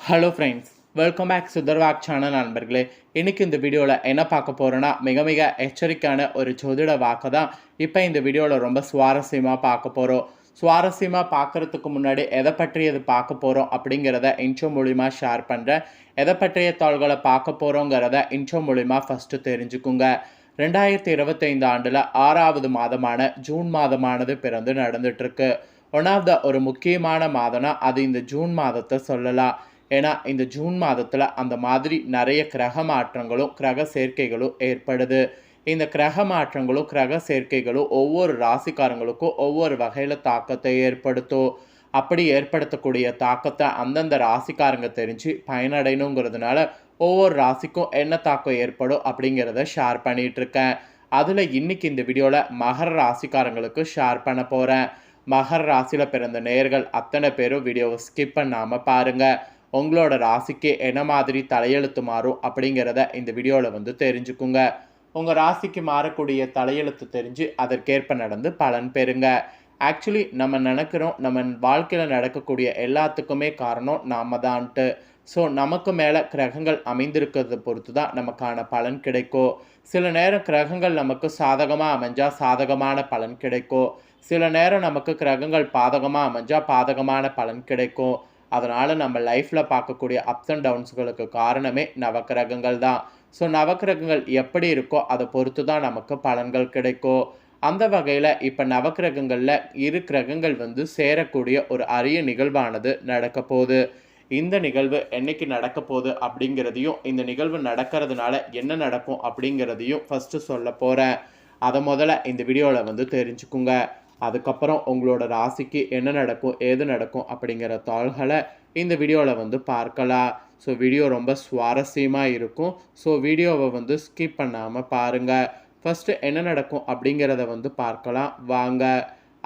Hello friends, welcome back சுதர்வாக் channel நண்பர்களே. இன்றைக்கி இந்த வீடியோவில் என்ன பார்க்க போகிறோன்னா, மிக மிக எச்சரிக்கையான ஒரு ஜோதிட வாக்கு தான் இப்போ இந்த வீடியோவில் ரொம்ப சுவாரஸ்யமாக பார்க்க போகிறோம். சுவாரஸ்யமாக பார்க்குறதுக்கு முன்னாடி எதை பற்றி இது பார்க்க போகிறோம் அப்படிங்கிறத இன்ட்ரோ மூலிமா ஷேர் பண்ணுறேன். எதை பற்றிய தாள்களை பார்க்க போகிறோங்கிறத இன்ட்ரோ மூலிமா ஃபஸ்ட்டு தெரிஞ்சுக்குங்க. 2025 ஆண்டில் 6வது மாதமான ஜூன் மாதமானது பிறந்து நடந்துகிட்ருக்கு. ஒன் ஆஃப் த ஒரு முக்கியமான மாதம்னா அது இந்த ஜூன் மாதத்தை சொல்லலாம். ஏன்னா இந்த ஜூன் மாதத்தில் அந்த மாதிரி நிறைய கிரக மாற்றங்களும் கிரக சேர்க்கைகளும் ஏற்படுது. இந்த கிரக மாற்றங்களும் கிரக சேர்க்கைகளும் ஒவ்வொரு ராசிக்காரங்களுக்கும் ஒவ்வொரு வகையில் தாக்கத்தை ஏற்படுத்தும். அப்படி ஏற்படுத்தக்கூடிய தாக்கத்தை அந்தந்த ராசிக்காரங்க தெரிஞ்சு பயனடையணுங்கிறதுனால ஒவ்வொரு ராசிக்கும் என்ன தாக்கம் ஏற்படும் அப்படிங்கிறத ஷேர் பண்ணிகிட்ருக்கேன். அதில் இன்றைக்கி இந்த வீடியோவில் மகர ராசிக்காரங்களுக்கு ஷேர் பண்ண போகிறேன். மகர ராசியில் பிறந்த நேயர்கள் அத்தனை பேரும் வீடியோவை ஸ்கிப் பண்ணாமல் பாருங்கள். உங்களோட ராசிக்கு என்ன மாதிரி தலையெழுத்து மாறும் அப்படிங்கிறத இந்த வீடியோவில் தெரிஞ்சுக்குங்க. உங்கள் ராசிக்கு மாறக்கூடிய தலையெழுத்து தெரிஞ்சு அதற்கேற்ப நடந்து பலன் பெறுங்க. ஆக்சுவலி நம்ம நினைக்கிறோம் நம்ம வாழ்க்கையில் நடக்கக்கூடிய எல்லாத்துக்குமே காரணம் நாம தான்ட்டு. ஸோ நமக்கு மேலே கிரகங்கள் அமைந்திருக்கிறத பொறுத்து தான் நமக்கான பலன் கிடைக்கும். சில நேரம் கிரகங்கள் நமக்கு சாதகமாக அமைஞ்சால் சாதகமான பலன் கிடைக்கும். சில நேரம் நமக்கு கிரகங்கள் பாதகமாக அமைஞ்சால் பாதகமான பலன் கிடைக்கும். அதனால் நம்ம லைஃப்பில் பார்க்கக்கூடிய அப்ஸ் அண்ட் டவுன்ஸுகளுக்கு காரணமே நவக்கிரகங்கள் தான். ஸோ நவக்கிரகங்கள் எப்படி இருக்கோ அதை பொறுத்து தான் நமக்கு பலன்கள் கிடைக்கும். அந்த வகையில் இப்போ நவக்கிரகங்களில் இரு கிரகங்கள் சேரக்கூடிய ஒரு அரிய நிகழ்வானது நடக்க போகுது. இந்த நிகழ்வு என்னைக்கு நடக்க போகுது அப்படிங்கிறதையும் இந்த நிகழ்வு நடக்கிறதுனால என்ன நடக்கும் அப்படிங்கிறதையும் ஃபஸ்ட்டு சொல்ல போகிறேன். அதை முதல்ல இந்த வீடியோவில் தெரிஞ்சுக்குங்க. அதுக்கப்புறம் உங்களோட ராசிக்கு என்ன நடக்கும் ஏது நடக்கும் அப்படிங்கிற தாள்களை இந்த வீடியோவில் பார்க்கலாம். ஸோ வீடியோ ரொம்ப சுவாரஸ்யமாக இருக்கும். ஸோ வீடியோவை ஸ்கிப் பண்ணாமல் பாருங்கள். ஃபஸ்ட்டு என்ன நடக்கும் அப்படிங்கிறத பார்க்கலாம் வாங்க.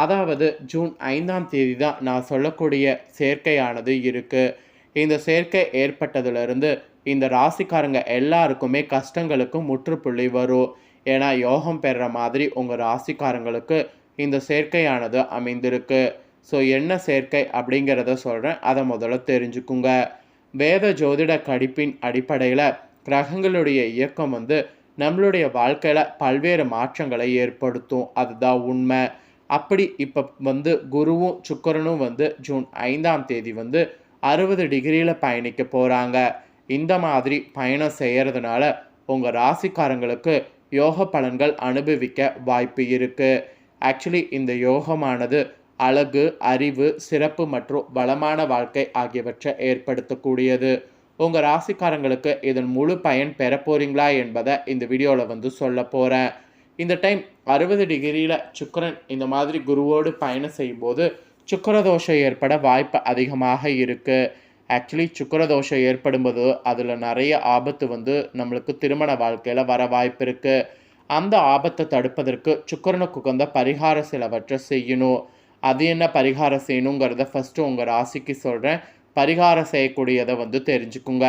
அதாவது ஜூன் 5ஆம் தேதி தான் நான் சொல்லக்கூடிய சேர்க்கையானது இருக்குது. இந்த சேர்க்கை ஏற்பட்டதுலேருந்து இந்த ராசிக்காரங்க எல்லாருக்குமே கஷ்டங்களுக்கு முற்றுப்புள்ளி வரும். ஏன்னா யோகம் பெறுற மாதிரி உங்கள் ராசிக்காரங்களுக்கு இந்த சேர்க்கையானது அமைந்திருக்கு. ஸோ என்ன சேர்க்கை அப்படிங்கிறத சொல்கிறேன், அதை முதல்ல தெரிஞ்சுக்குங்க. வேத ஜோதிட கணிப்பின் அடிப்படையில் கிரகங்களுடைய இயக்கம் நம்மளுடைய வாழ்க்கையில் பல்வேறு மாற்றங்களை ஏற்படுத்தும். அதுதான் உண்மை. அப்படி இப்போ குருவும் சுக்கிரனும் ஜூன் 5ஆம் தேதி 60 டிகிரியில் பயணிக்க போகிறாங்க. இந்த மாதிரி பயணம் செய்கிறதுனால உங்கள் ராசிக்காரங்களுக்கு யோக பலன்கள் அனுபவிக்க வாய்ப்பு இருக்குது. ஆக்சுவலி இந்த யோகமானது அழகு, அறிவு, சிறப்பு மற்றும் வளமான வாழ்க்கை ஆகியவற்றை ஏற்படுத்தக்கூடியது. உங்கள் ராசிக்காரங்களுக்கு இதன் முழு பயன் பெற போகிறீங்களா என்பதை இந்த வீடியோவில் சொல்ல போகிறேன். இந்த டைம் 60 டிகிரியில் சுக்கிரன் இந்த மாதிரி குருவோடு பயணம் செய்யும்போது சுக்கிரதோஷம் ஏற்பட வாய்ப்பு அதிகமாக இருக்குது. ஆக்சுவலி சுக்கிரதோஷம் ஏற்படும்போது அதில் நிறைய ஆபத்து நம்மளுக்கு திருமண வாழ்க்கையில் வர வாய்ப்பு இருக்குது. அந்த ஆபத்தை தடுப்பதற்கு சுக்கிரனுக்கு உகந்த பரிகாரம் சிலவற்றை செய்யணும். அது என்ன பரிகாரம் செய்யணுங்கிறத ஃபஸ்ட்டு உங்கள் ராசிக்கு சொல்கிறேன். பரிகாரம் செய்யக்கூடியதை தெரிஞ்சுக்குங்க.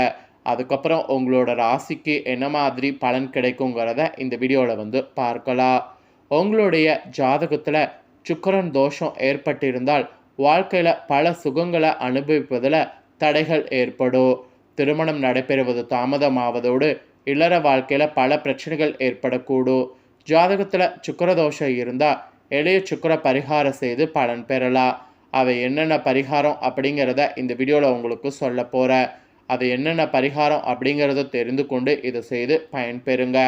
அதுக்கப்புறம் உங்களோட ராசிக்கு என்ன மாதிரி பலன் கிடைக்குங்கிறத இந்த வீடியோவில் பார்க்கலாம். உங்களுடைய ஜாதகத்தில் சுக்கிரன் தோஷம் ஏற்பட்டிருந்தால் வாழ்க்கையில் பல சுகங்களை அனுபவிப்பதில் தடைகள் ஏற்படும். திருமணம் நடைபெறுவது தாமதமாவதோடு இல்லற வாழ்க்கையில் பல பிரச்சனைகள் ஏற்படக்கூடும். ஜாதகத்தில் சுக்கிரதோஷம் இருந்தால் எளிய சுக்கிர பரிகாரம் செய்து பலன் பெறலாம். அவை என்னென்ன பரிகாரம் அப்படிங்கிறத இந்த வீடியோவில் உங்களுக்கு சொல்ல போகிறேன். அது என்னென்ன பரிகாரம் அப்படிங்கிறத தெரிந்து கொண்டு இதை செய்து பயன்பெறுங்க.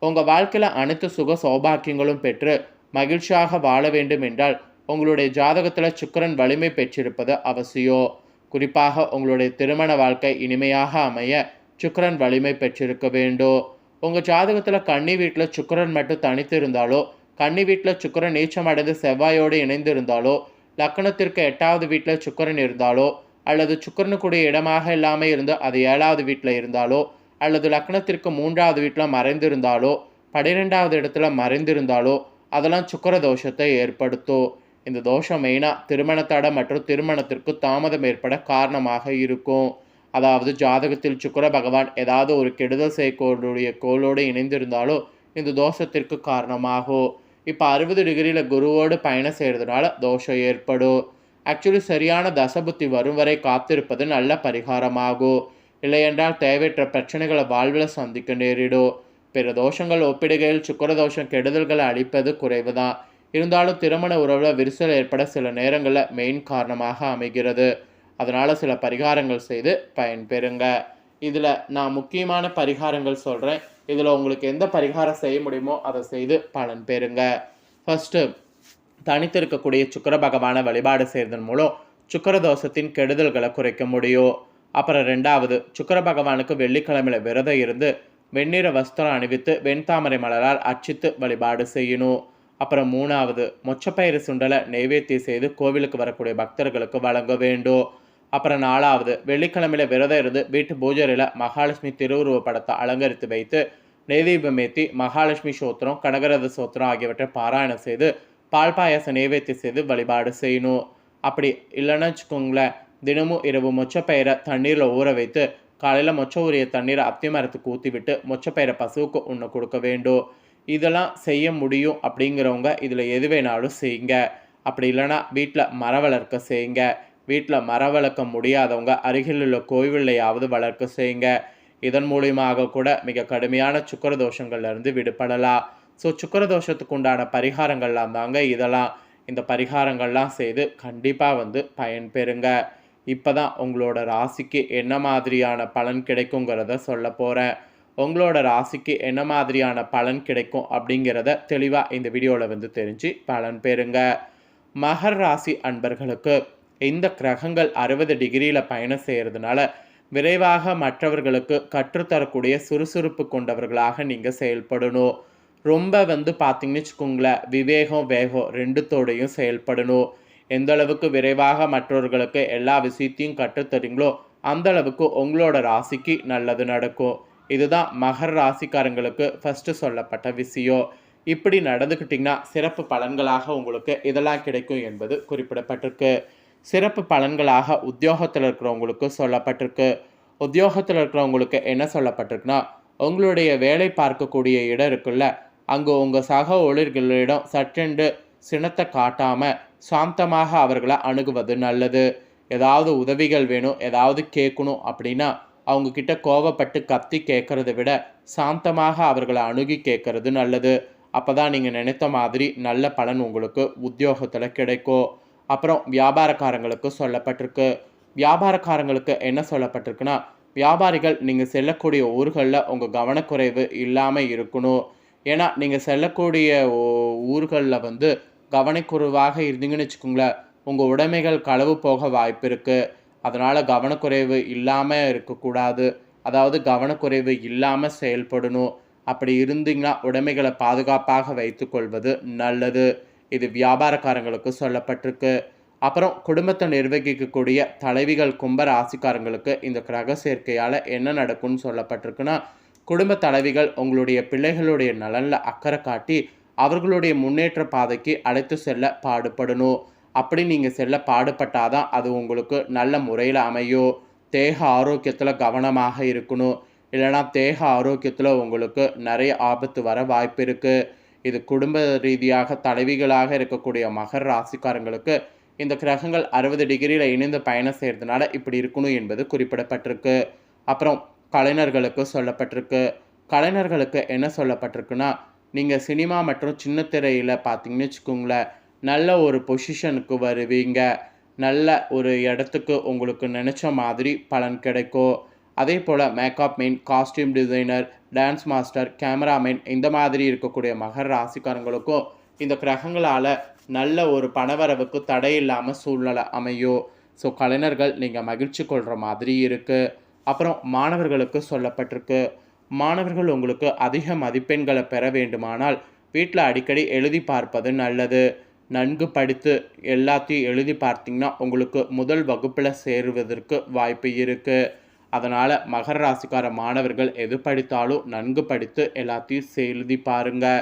உங்கள் வாழ்க்கையில் அனைத்து சுக சௌபாக்கியங்களும் பெற்று மகிழ்ச்சியாக வாழ வேண்டும் என்றால் உங்களுடைய ஜாதகத்தில் சுக்கிரன் வலிமை பெற்றிருப்பது அவசியம். குறிப்பாக உங்களுடைய திருமண வாழ்க்கை இனிமையாக அமைய சுக்கிரன் வலிமை பெற்றிருக்க வேண்டும். உங்கள் ஜாதகத்தில் கன்னி வீட்டில் சுக்கிரன் மட்டும் தனித்து இருந்தாலோ, கன்னி வீட்டில் சுக்கிரன் நீச்சம் அடைந்து செவ்வாயோடு இணைந்து இருந்தாலோ, லக்னத்திற்கு 8வது வீட்டில் சுக்கிரன் இருந்தாலோ, அல்லது சுக்கிரனுக்குடைய இடமாக இல்லாமல் இருந்து அது 7வது வீட்டில் இருந்தாலோ, அல்லது லக்னத்திற்கு 3வது வீட்டில் மறைந்திருந்தாலோ, 12வது இடத்துல மறைந்திருந்தாலோ அதெல்லாம் சுக்கிர தோஷத்தை ஏற்படுத்தும். இந்த தோஷம் மெயினாக திருமண தடை மற்றும் திருமணத்திற்கு தாமதம் ஏற்பட காரணமாக இருக்கும். அதாவது ஜாதகத்தில் சுக்கிர பகவான் ஏதாவது ஒரு கெடுதல் செய்யக்கூடிய கோளோடு இணைந்திருந்தாலோ இந்த தோஷத்திற்கு காரணமாகும். இப்போ 60 டிகிரியில் குருவோடு பயணம் செய்கிறதுனால தோஷம் ஏற்படும். ஆக்சுவலி சரியான தசபுத்தி வரும் வரை காத்திருப்பது நல்ல பரிகாரமாகும். இல்லையென்றால் தேவையற்ற பிரச்சனைகளை வாழ்வில் சந்திக்க நேரிடும். பிற தோஷங்கள் ஒப்பிடுகையில் சுக்கிர தோஷம் கெடுதல்களை அளிப்பது குறைவு தான். இருந்தாலும் திருமண உறவில் விரிசல் ஏற்பட சில நேரங்களில் மெயின் காரணமாக அமைகிறது. அதனால் சில பரிகாரங்கள் செய்து பயன்பெறுங்க. இதில் நான் முக்கியமான பரிகாரங்கள் சொல்கிறேன். இதில் உங்களுக்கு எந்த பரிகாரம் செய்ய முடியுமோ அதை செய்து பலன் பெறுங்க. ஃபஸ்ட்டு, தனித்திருக்கக்கூடிய சுக்கிர பகவானை வழிபாடு செய்வதன் மூலம் சுக்கிர தோஷத்தின் கெடுதல்களை குறைக்க முடியும். அப்புறம் ரெண்டாவது, சுக்கிர பகவானுக்கு வெள்ளிக்கிழமையில் விரதம் இருந்து வெண்ணிற வஸ்திரம் அணிவித்து வெண்தாமரை மலரால் அர்ச்சித்து வழிபாடு செய்யணும். அப்புறம் மூணாவது, மொச்சப்பயிறு சுண்டலை நெய்வேத்தியம் செய்து கோவிலுக்கு வரக்கூடிய பக்தர்களுக்கு வழங்க வேண்டும். அப்புறம் நாலாவது, வெள்ளிக்கிழமையில் விரதம் இருந்து வீட்டு பூஜையில் மகாலட்சுமி திருவுருவ படத்தை அலங்கரித்து வைத்து நெய்தீபம் ஏற்றி மகாலட்சுமி சோத்திரம், கனகரத சோத்திரம் ஆகியவற்றை பாராயணம் செய்து பால் பாயாசம் நெய்வேத்தியம் செய்து வழிபாடு செய்யணும். அப்படி இல்லைன்னு வச்சுக்கோங்களேன், தினமும் இரவு மொச்சப்பயிரை தண்ணீரில் ஊற வைத்து காலையில் மொச்சை ஊறிய தண்ணீரை அத்தி மரத்துக்கு ஊற்றி விட்டு மொச்சப்பயிரை பசுவுக்கு உண்ண கொடுக்க வேண்டும். இதெல்லாம் செய்ய முடியும் அப்படிங்கிறவங்க இதில் எது வேணாலும் செய்யுங்க. அப்படி இல்லைன்னா வீட்டில் மரம் வளர்க்க செய்யுங்க. வீட்டில் மரம் வளர்க்க முடியாதவங்க அருகில் உள்ள கோவிலையாவது வளர்க்க செய்யுங்க. இதன் மூலியமாக கூட மிக கடுமையான சுக்கிர தோஷங்கள்லேருந்து விடுபடலாம். ஸோ சுக்கிர தோஷத்துக்கு உண்டான பரிகாரங்கள்லாம் தாங்க இதெல்லாம். இந்த பரிகாரங்கள்லாம் செய்து கண்டிப்பாக பயன்பெறுங்க. இப்போ தான் உங்களோட ராசிக்கு என்ன மாதிரியான பலன் கிடைக்குங்கிறத சொல்ல போகிறேன். உங்களோட ராசிக்கு என்ன மாதிரியான பலன் கிடைக்கும் அப்படிங்கிறத தெளிவாக இந்த வீடியோவில் தெரிஞ்சு பலன் பெறுங்க. மகர ராசி அன்பர்களுக்கு இந்த கிரகங்கள் 60 டிகிரியில் பயணம் செய்கிறதுனால விரைவாக மற்றவர்களுக்கு கற்றுத்தரக்கூடிய சுறுசுறுப்பு கொண்டவர்களாக நீங்கள் செயல்படணும். ரொம்ப பார்த்தீங்கன்னு வச்சுக்கோங்களேன், விவேகம் வேகம் ரெண்டுத்தோடையும் செயல்படணும். எந்த அளவுக்கு விரைவாக மற்றவர்களுக்கு எல்லா விஷயத்தையும் கற்றுத்தரீங்களோ அந்த அளவுக்கு உங்களோட ராசிக்கு நல்லது நடக்கும். இதுதான் மகர ராசிக்காரங்களுக்கு ஃபஸ்ட்டு சொல்லப்பட்ட விஷயம். இப்படி நடந்துக்கிட்டிங்கன்னா சிறப்பு பலன்களாக உங்களுக்கு இதெல்லாம் கிடைக்கும் என்பது குறிப்பிடப்பட்டிருக்கு. சிறப்பு பலன்களாக உத்தியோகத்தில் இருக்கிறவங்களுக்கு சொல்லப்பட்டிருக்கு. உத்தியோகத்தில் இருக்கிறவங்களுக்கு என்ன சொல்லப்பட்டிருக்குன்னா, உங்களுடைய வேலை பார்க்கக்கூடிய இடம் இருக்குல்ல, அங்கே உங்கள் சக ஊழியர்களிடம் சற்றென்று சினத்தை காட்டாமல் சாந்தமாக அவர்களை அணுகுவது நல்லது. ஏதாவது உதவிகள் வேணும், ஏதாவது கேட்கணும் அப்படின்னா அவங்கக்கிட்ட கோவப்பட்டு கத்தி கேட்குறத விட சாந்தமாக அவர்களை அணுகி கேட்குறது நல்லது. அப்போ தான் நீங்கள் நினைத்த மாதிரி நல்ல பலன் உங்களுக்கு உத்தியோகத்தில் கிடைக்கும். அப்புறம் வியாபாரக்காரங்களுக்கு சொல்லப்பட்டிருக்கு. வியாபாரக்காரங்களுக்கு என்ன சொல்லப்பட்டிருக்குன்னா, வியாபாரிகள் நீங்கள் செல்லக்கூடிய ஊர்களில் உங்கள் கவனக்குறைவு இல்லாமல் இருக்கணும். ஏன்னா நீங்கள் செல்லக்கூடிய ஊர்களில் கவனக்குறைவாக இருந்தீங்கன்னு வச்சுக்கோங்களேன், உங்கள் உடைமைகள் களவு போக வாய்ப்பு இருக்குது. அதனால் கவனக்குறைவு இல்லாமல் இருக்கக்கூடாது. அதாவது கவனக்குறைவு இல்லாமல் செயல்படணும். அப்படி இருந்தீங்கன்னா உடைமைகளை பாதுகாப்பாக வைத்துக்கொள்வது நல்லது. இது வியாபாரக்காரங்களுக்கு சொல்லப்பட்டிருக்கு. அப்புறம் குடும்பத்தை நிர்வகிக்கக்கூடிய தலைவிகள் கும்ப ராசிக்காரங்களுக்கு இந்த கிரக சேர்க்கையால் என்ன நடக்கும்னு சொல்லப்பட்டிருக்குன்னா, குடும்ப தலைவிகள் உங்களுடைய பிள்ளைகளுடைய நலனில் அக்கறை காட்டி அவர்களுடைய முன்னேற்ற பாதைக்கு அழைத்து செல்ல பாடுபடணும். அப்படி நீங்கள் செல்ல பாடுபட்டாதான் அது உங்களுக்கு நல்ல முறையில் அமையும். தேக ஆரோக்கியத்தில் கவனமாக இருக்கணும். இல்லைனா தேக ஆரோக்கியத்தில் உங்களுக்கு நிறைய ஆபத்து வர வாய்ப்பு இருக்குது. இது குடும்ப ரீதியாக தலைவிகளாக இருக்கக்கூடிய மகர ராசிக்காரங்களுக்கு இந்த கிரகங்கள் 60 டிகிரியில் இணைந்து பயணம் செய்கிறதுனால இப்படி இருக்கணும் என்பது குறிப்பிடப்பட்டிருக்கு. அப்புறம் கலைஞர்களுக்கு சொல்லப்பட்டிருக்கு. கலைஞர்களுக்கு என்ன சொல்லப்பட்டிருக்குன்னா, நீங்கள் சினிமா மற்றும் சின்ன திரையில் பார்த்தீங்கன்னு வச்சுக்கோங்களேன், நல்ல ஒரு பொசிஷனுக்கு வருவீங்க. நல்ல ஒரு இடத்துக்கு உங்களுக்கு நினச்ச மாதிரி பலன் கிடைக்கும். அதே போல் makeup man, costume designer, dance master, cameraman இந்த மாதிரி இருக்கக்கூடிய மகர ராசிக்காரங்களுக்கும் இந்த கிரகங்களால் நல்ல ஒரு பணவரவுக்கு தடை இல்லாமல் சூழ்நிலை அமையும். ஸோ கலைஞர்கள் நீங்கள் மகிழ்ச்சி கொள்கிற மாதிரி இருக்குது. அப்புறம் மாணவர்களுக்கு சொல்லப்பட்டிருக்கு. மாணவர்கள் உங்களுக்கு அதிக மதிப்பெண்களை பெற வேண்டுமானால் வீட்டில் அடிக்கடி எழுதி பார்ப்பது நல்லது. நன்கு படித்து எல்லாத்தையும் எழுதி பார்த்தீங்கன்னா உங்களுக்கு முதல் வகுப்பில் சேருவதற்கு வாய்ப்பு இருக்குது. அதனால் மகர ராசிக்கார மாணவர்கள் எது படித்தாலும் நன்கு படித்து எல்லாத்தையும் எழுதி பாருங்கள்.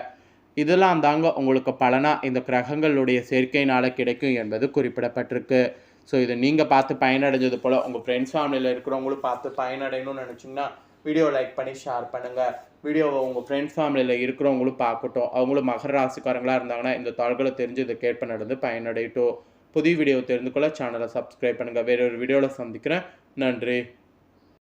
இதெல்லாம் தாங்க உங்களுக்கு பலனாக இந்த கிரகங்களுடைய சேர்க்கையினால் கிடைக்கும் என்பது குறிப்பிடப்பட்டிருக்கு. ஸோ இதை நீங்கள் பார்த்து பயனடைஞ்சது போல் உங்கள் ஃப்ரெண்ட்ஸ் ஃபேமிலியில் இருக்கிறவங்களும் பார்த்து பயனடையணும்னு நினச்சிங்கன்னா வீடியோ லைக் பண்ணி ஷேர் பண்ணுங்கள். வீடியோவை உங்கள் ஃப்ரெண்ட்ஸ் ஃபேமிலியில் இருக்கிறவங்களும் பார்க்கட்டும். அவங்களும் மகர ராசிக்காரங்களாக இருந்தாங்கன்னா இந்த தாள்களை தெரிஞ்சு இதை கேட்ப நடந்து பயனடையட்டும். புதிய வீடியோ தெரிந்து கொள்ள சேனலை சப்ஸ்கிரைப் பண்ணுங்கள். வேற ஒரு வீடியோவில் சந்திக்கிறேன். நன்றி.